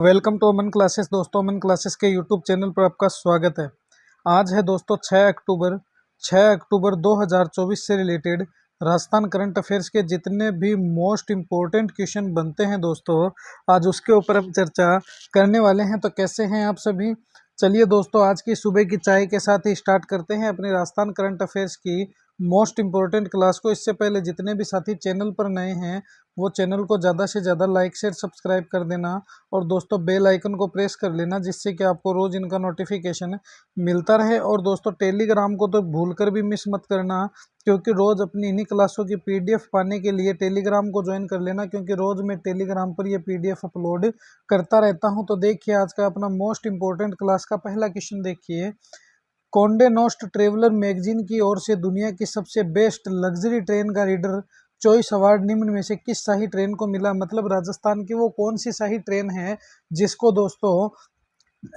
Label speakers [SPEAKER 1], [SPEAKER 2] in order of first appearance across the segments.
[SPEAKER 1] Welcome to Aman classes. दोस्तों, Aman classes के YouTube channel पर आपका स्वागत है। आज है दोस्तों 6 अक्टूबर 2024 से रिलेटेड राजस्थान करंट अफेयर्स के जितने भी मोस्ट इम्पोर्टेंट क्वेश्चन बनते हैं दोस्तों, आज उसके ऊपर हम चर्चा करने वाले हैं। तो कैसे हैं आप सभी? चलिए दोस्तों, आज की सुबह की चाय के साथ ही स्टार्ट करते हैं अपने राजस्थान करंट अफेयर्स की मोस्ट इम्पोर्टेंट क्लास को। इससे पहले जितने भी साथी चैनल पर नए हैं वो चैनल को ज़्यादा से ज़्यादा लाइक शेयर सब्सक्राइब कर देना और दोस्तों बेल आइकन को प्रेस कर लेना, जिससे कि आपको रोज़ इनका नोटिफिकेशन मिलता रहे। और दोस्तों टेलीग्राम को तो भूलकर भी मिस मत करना, क्योंकि रोज़ अपनी इन्हीं क्लासों की पीडीएफ पाने के लिए टेलीग्राम को ज्वाइन कर लेना, क्योंकि रोज़ मैं टेलीग्राम पर ये पीडीएफ अपलोड करता रहता हूँ। तो देखिए आज का अपना मोस्ट इंपॉर्टेंट क्लास का पहला क्वेश्चन देखिए। कॉन्डे नॉस्ट ट्रेवलर मैगजीन की ओर से दुनिया की सबसे बेस्ट लग्जरी ट्रेन का रीडर चॉइस अवार्ड निम्न में से किस शाही ट्रेन को मिला? मतलब राजस्थान की वो कौन सी शाही ट्रेन है जिसको दोस्तों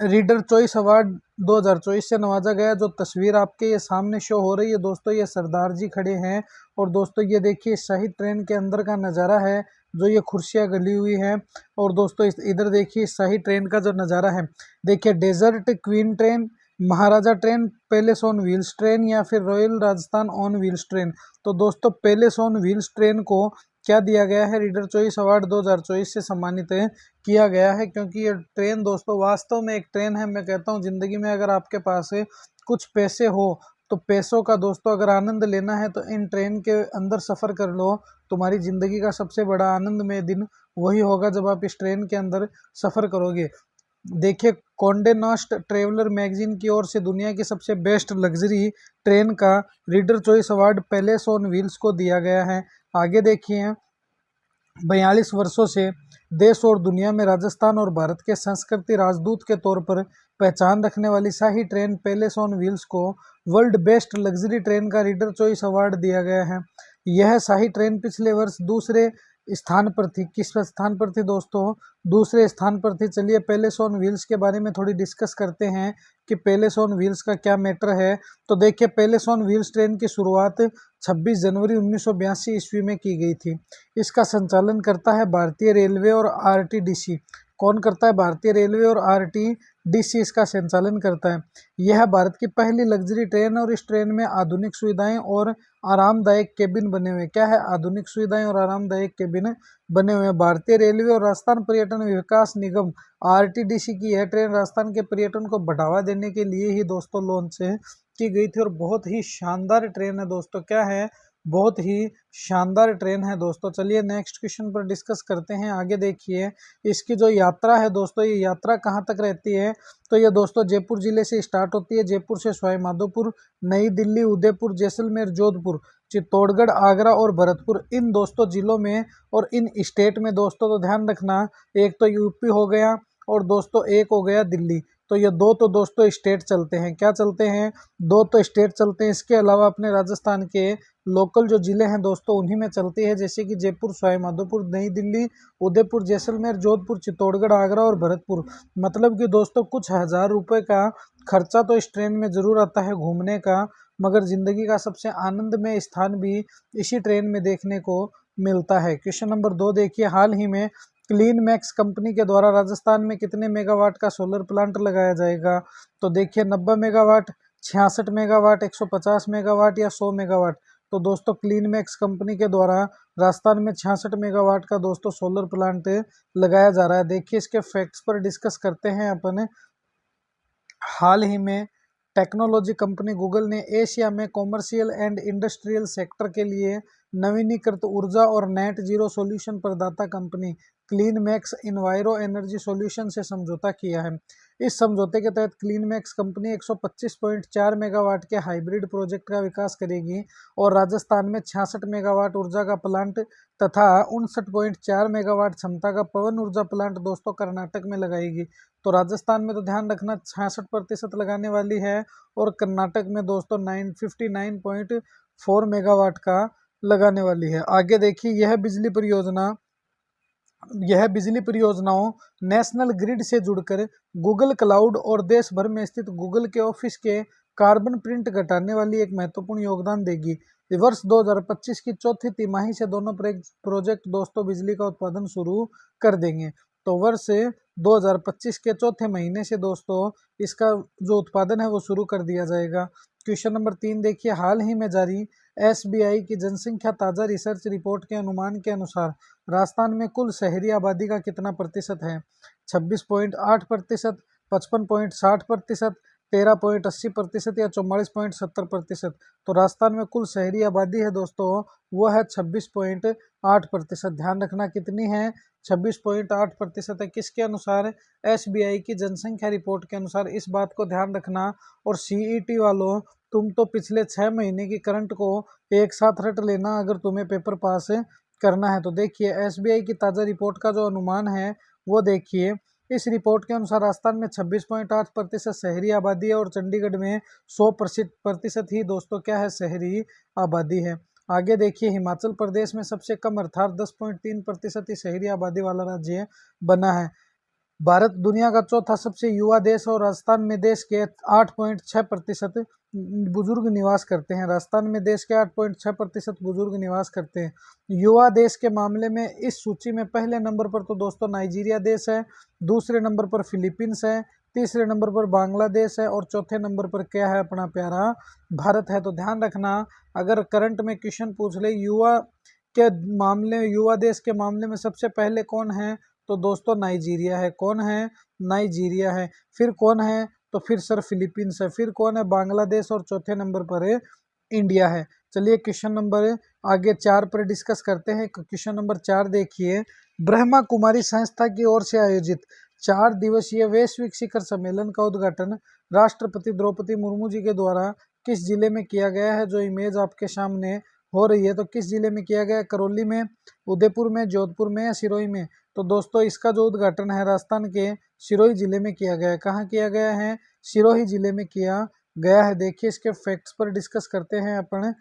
[SPEAKER 1] रीडर चॉइस अवार्ड 2024 से नवाजा गया। जो तस्वीर आपके ये सामने शो हो रही है दोस्तों, ये सरदार जी खड़े हैं। और दोस्तों ये देखिए शाही ट्रेन के अंदर का नज़ारा है, जो ये कुर्सियाँ गली हुई हैं। और दोस्तों इधर देखिए शाही ट्रेन का जो नज़ारा है, देखिए desert queen train, Maharaja train, palace on wheels train या फिर royal Rajasthan on wheels train. तो दोस्तों पैलेस ऑन व्हील्स ट्रेन को क्या दिया गया है? रीडर चॉइस अवार्ड 2024 से सम्मानित किया गया है, क्योंकि ये ट्रेन दोस्तों वास्तव में एक ट्रेन है। मैं कहता हूँ ज़िंदगी में अगर आपके पास कुछ पैसे हो तो पैसों का दोस्तों अगर आनंद लेना है तो इन ट्रेन के अंदर सफ़र कर लो। तुम्हारी ज़िंदगी का सबसे बड़ा आनंदमय दिन वही होगा जब आप इस ट्रेन के अंदर सफ़र करोगे। देखिए कॉन्डे नास्ट ट्रेवलर मैगजीन की ओर से दुनिया की सबसे बेस्ट लग्जरी ट्रेन का reader choice award palace on wheels को दिया गया है। आगे देखिए, 42 वर्षों से देश और दुनिया में राजस्थान और भारत के संस्कृति राजदूत के तौर पर पहचान रखने वाली शाही ट्रेन पैलेस ऑन व्हील्स को वर्ल्ड बेस्ट लग्जरी ट्रेन का रीडर चॉइस अवार्ड दिया गया है। यह शाही ट्रेन पिछले वर्ष दूसरे स्थान पर थी। किस स्थान पर थी दोस्तों? दूसरे स्थान पर थी। चलिए पैलेस ऑन व्हील्स के बारे में थोड़ी डिस्कस करते हैं कि पैलेस ऑन व्हील्स का क्या मैटर है। तो देखिए पैलेस ऑन व्हील्स ट्रेन की शुरुआत 26 जनवरी 1982 ईस्वी में की गई थी। इसका संचालन करता है भारतीय रेलवे और आरटीडीसी। कौन करता है? भारतीय रेलवे और आरटीडीसी इसका संचालन करता है। यह भारत की पहली लग्जरी ट्रेन और इस ट्रेन में आधुनिक सुविधाएं और आरामदायक केबिन बने हुए। क्या है? आधुनिक सुविधाएं और आरामदायक केबिन बने हुए हैं। भारतीय रेलवे और राजस्थान पर्यटन विकास निगम आरटीडीसी की यह ट्रेन राजस्थान के पर्यटन को बढ़ावा देने के लिए ही दोस्तों लॉन्च की गई थी। और बहुत ही शानदार ट्रेन है दोस्तों। क्या है? बहुत ही शानदार ट्रेन है दोस्तों। चलिए नेक्स्ट क्वेश्चन पर डिस्कस करते हैं। आगे देखिए, इसकी जो यात्रा है दोस्तों, ये यात्रा कहाँ तक रहती है? तो ये दोस्तों जयपुर जिले से स्टार्ट होती है। जयपुर से सवाई माधोपुर, नई दिल्ली, उदयपुर, जैसलमेर, जोधपुर, चित्तौड़गढ़, आगरा और भरतपुर, इन दोस्तों जिलों में और इन स्टेट में दोस्तों तो ध्यान रखना, एक तो यूपी हो गया और दोस्तों एक हो गया दिल्ली। तो ये दो तो दोस्तों स्टेट चलते हैं। क्या चलते हैं? दो तो स्टेट चलते हैं। इसके अलावा अपने राजस्थान के लोकल जो जिले हैं दोस्तों उन्हीं में चलती है, जैसे कि जयपुर, सवाई माधोपुर, नई दिल्ली, उदयपुर, जैसलमेर, जोधपुर, चित्तौड़गढ़, आगरा और भरतपुर। मतलब कि दोस्तों कुछ हज़ार रुपए का खर्चा तो इस ट्रेन में ज़रूर आता है घूमने का, मगर ज़िंदगी का सबसे आनंदमय स्थान भी इसी ट्रेन में देखने को मिलता है। क्वेश्चन नंबर 2 देखिए, हाल ही में क्लीन मैक्स कंपनी के द्वारा राजस्थान में कितने मेगावाट का सोलर प्लांट लगाया जाएगा? तो देखिए 90 मेगावाट, 66 मेगावाट, 150 मेगावाट या 100 मेगावाट। तो दोस्तों क्लीन मैक्स कंपनी के द्वारा राजस्थान में 66 मेगावाट का दोस्तों सोलर प्लांट लगाया जा रहा है। देखिए इसके फैक्ट्स पर डिस्कस करते हैं अपन। हाल ही में टेक्नोलॉजी कंपनी गूगल ने एशिया में कॉमर्शियल एंड इंडस्ट्रियल सेक्टर के लिए नवीनीकृत ऊर्जा और नेट जीरो सॉल्यूशन प्रदाता company clean max इन्वायरो energy solution से समझौता किया है। इस समझौते के तहत क्लीन मैक्स कंपनी 125.4 मेगावाट के हाइब्रिड प्रोजेक्ट का विकास करेगी और राजस्थान में 66 मेगावाट ऊर्जा का प्लांट तथा 59.4 मेगावाट क्षमता का पवन ऊर्जा प्लांट दोस्तों कर्नाटक में लगाएगी। तो राजस्थान में तो ध्यान रखना 66% लगाने वाली है और कर्नाटक में दोस्तों 59.4 मेगावाट का लगाने वाली है। आगे देखिए, यह बिजली परियोजनाओं नेशनल ग्रिड से जुड़कर गूगल क्लाउड और देश भर में स्थित गूगल के ऑफिस के कार्बन प्रिंट घटाने वाली एक महत्वपूर्ण योगदान देगी। वर्ष 2025 की चौथी तिमाही से दोनों प्रोजेक्ट दोस्तों बिजली का उत्पादन शुरू कर देंगे। तो वर्ष 2025 के चौथे महीने से दोस्तों इसका जो उत्पादन है वो शुरू कर दिया जाएगा। क्वेश्चन नंबर 3 देखिए, हाल ही में जारी एसबीआई की जनसंख्या ताज़ा रिसर्च रिपोर्ट के अनुमान के अनुसार राजस्थान में कुल शहरी आबादी का कितना प्रतिशत है? 26.8%, 55.60%, 13.80% या 44.70%। तो राजस्थान में कुल शहरी आबादी है दोस्तों वो है 26.8%। ध्यान रखना कितनी है? 26.8% है। किसके अनुसार? एसबीआई की जनसंख्या रिपोर्ट के अनुसार। इस बात को ध्यान रखना। और सीईटी वालों, तुम तो पिछले 6 महीने की करंट को एक साथ रट लेना अगर तुम्हें पेपर पास करना है। तो देखिए एसबीआई की ताज़ा रिपोर्ट का जो अनुमान है वो देखिए। इस रिपोर्ट के अनुसार राजस्थान में 26.8% शहरी आबादी है और चंडीगढ़ में 100% ही दोस्तों क्या है? शहरी आबादी है। आगे देखिए, हिमाचल प्रदेश में सबसे कम अर्थात 10.3% ही शहरी आबादी वाला राज्य बना है। भारत दुनिया का चौथा सबसे युवा देश और राजस्थान में देश के 8.6% बुजुर्ग निवास करते हैं। राजस्थान में देश के 8.6% बुजुर्ग निवास करते हैं। युवा देश के मामले में इस सूची में पहले नंबर पर तो दोस्तों नाइजीरिया देश है, दूसरे नंबर पर फिलीपींस है, तीसरे नंबर पर बांग्लादेश है और चौथे नंबर पर क्या है? अपना प्यारा भारत है। तो ध्यान रखना, अगर करंट में क्वेश्चन पूछ ले युवा के मामले, युवा देश के मामले में सबसे पहले कौन है? तो दोस्तों नाइजीरिया है। कौन है? नाइजीरिया है। फिर कौन है? तो फिर सर फिलीपींस है। फिर कौन है? बांग्लादेश। और चौथे नंबर पर है इंडिया है। चलिए क्वेश्चन नंबर आगे 4 पर डिस्कस करते हैं। क्वेश्चन नंबर 4 देखिए, ब्रह्मा कुमारी संस्था की ओर से आयोजित 4 दिवसीय वैश्विक शिखर सम्मेलन का उद्घाटन राष्ट्रपति द्रौपदी मुर्मू जी के द्वारा किस जिले में किया गया है? जो इमेज आपके सामने हो रही है, तो किस जिले में किया गया है? करौली में, उदयपुर में, जोधपुर में या सिरोही में? तो दोस्तों इसका जो उद्घाटन है राजस्थान के सिरोही जिले में किया गया है। कहाँ किया गया है? सिरोही जिले में किया गया है। देखिए इसके फैक्ट्स पर डिस्कस करते हैं अपन।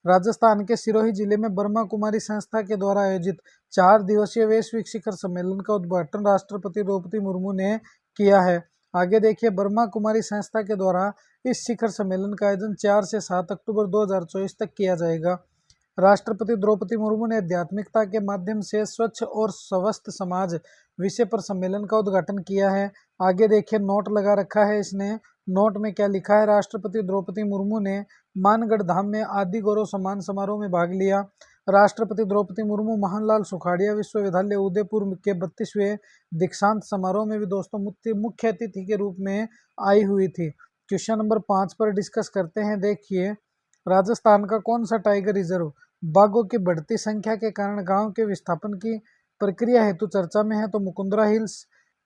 [SPEAKER 1] राजस्थान के सिरोही जिले में ब्रह्मा कुमारी संस्था के द्वारा आयोजित 4 दिवसीय वैश्विक शिखर सम्मेलन का उद्घाटन राष्ट्रपति द्रौपदी मुर्मू ने किया है। आगे देखिए, ब्रह्मा कुमारी संस्था के द्वारा इस शिखर सम्मेलन का आयोजन 4 से 7 अक्टूबर 2024 तक किया जाएगा। राष्ट्रपति द्रौपदी मुर्मू ने आध्यात्मिकता के माध्यम से स्वच्छ और स्वस्थ समाज विषय पर सम्मेलन का उद्घाटन किया है। आगे देखिए, नोट लगा रखा है इसने। नोट में क्या लिखा है? राष्ट्रपति द्रौपदी मुर्मू ने मानगढ़ धाम में आदि गौरव सम्मान समारोह में भाग लिया। राष्ट्रपति द्रौपदी मुर्मू मोहनलाल सुखाड़िया विश्वविद्यालय उदयपुर के 32वें दीक्षांत समारोह में भी दोस्तों मुख्य अतिथि के रूप में आई हुई थी। क्वेश्चन नंबर 5 पर डिस्कस करते हैं। देखिए, राजस्थान का कौन सा टाइगर रिजर्व बाघों की बढ़ती संख्या के कारण गांव के विस्थापन की प्रक्रिया हेतु चर्चा में है? तो मुकुंदरा हिल्स,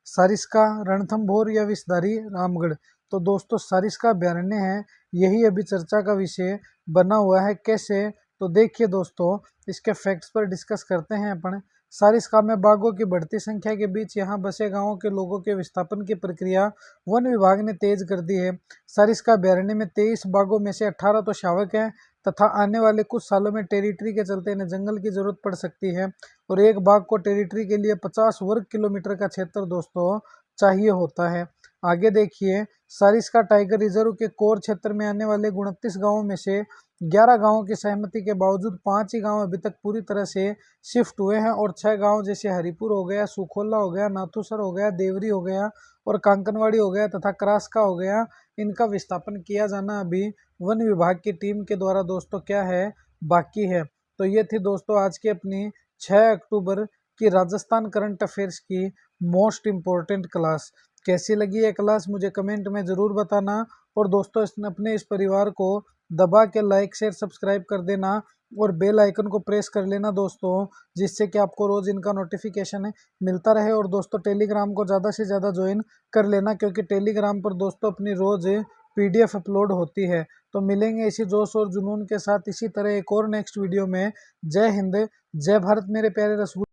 [SPEAKER 1] सारिस्का, रणथंभौर या विषधारी रामगढ़? तो दोस्तों सारिस्का अभ्यारण्य है, यही अभी चर्चा का विषय बना हुआ है। कैसे? तो देखिए दोस्तों इसके फैक्ट्स पर डिस्कस करते हैं अपन। सारिस्का में बाघों की बढ़ती संख्या के बीच यहाँ बसे गांवों के लोगों के विस्थापन की प्रक्रिया वन विभाग ने तेज कर दी है। सारिस्का अभ्यारण्य में 23 बाघों में से 18 तो शावक हैं तथा आने वाले कुछ सालों में टेरिटरी के चलते इन्हें जंगल की जरूरत पड़ सकती है और एक बाघ को टेरिटरी के लिए 50 वर्ग किलोमीटर का क्षेत्र दोस्तों चाहिए होता है। आगे देखिए, सारिस्का टाइगर रिजर्व के कोर क्षेत्र में आने वाले 29 गांवों में से 11 गांवों की सहमति के बावजूद 5 ही गांव अभी तक पूरी तरह से शिफ्ट हुए हैं और 6 गांव जैसे हरिपुर हो गया, सुखोला हो गया, नाथूसर हो गया, देवरी हो गया और कांकनवाड़ी हो गया तथा करासका हो गया, इनका विस्थापन किया जाना अभी वन विभाग की टीम के द्वारा दोस्तों क्या है? बाकी है। तो ये थी दोस्तों आज की अपनी 6 अक्टूबर की राजस्थान करंट अफेयर्स की मोस्ट इम्पोर्टेंट क्लास। कैसी लगी ये क्लास मुझे कमेंट में ज़रूर बताना और दोस्तों अपने इस परिवार को दबा के लाइक शेयर सब्सक्राइब कर देना और बेल आइकन को प्रेस कर लेना दोस्तों, जिससे कि आपको रोज़ इनका नोटिफिकेशन मिलता रहे। और दोस्तों टेलीग्राम को ज़्यादा से ज़्यादा ज्वाइन कर लेना, क्योंकि टेलीग्राम पर दोस्तों अपनी रोज़ PDF अपलोड होती है। तो मिलेंगे इसी जोश और जुनून के साथ इसी तरह एक और नेक्स्ट वीडियो में। जय हिंद, जय भारत मेरे प्यारे रसूल।